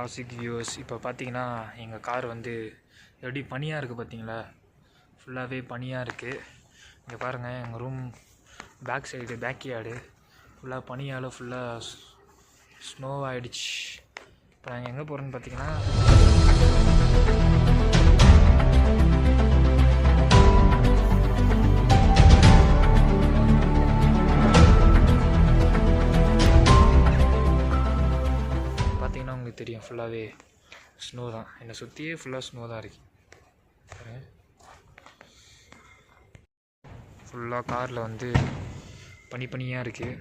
Classic viewers, இப்போ பார்த்தீங்கன்னா எங்கள் கார் வந்து எப்படி பனியாக இருக்குது பார்த்தீங்களா? ஃபுல்லாகவே பனியாக இருக்குது. இங்கே பாருங்கள், எங்கள் ரூம் பேக் சைடு பேக்யார்டு ஃபுல்லாக பனியால் ஃபுல்லாக ஸ்னோவாகிடுச்சு. இப்போ நாங்கள் எங்கே போகிறோன்னு பார்த்தீங்கன்னா, உங்களுக்கு தெரியும் ஃபுல்லாகவே ஸ்னோ தான். என்னை சுற்றியே ஃபுல்லாக ஸ்னோ தான் இருக்குது. ஃபுல்லாக காரில் வந்து பனியாக இருக்குது.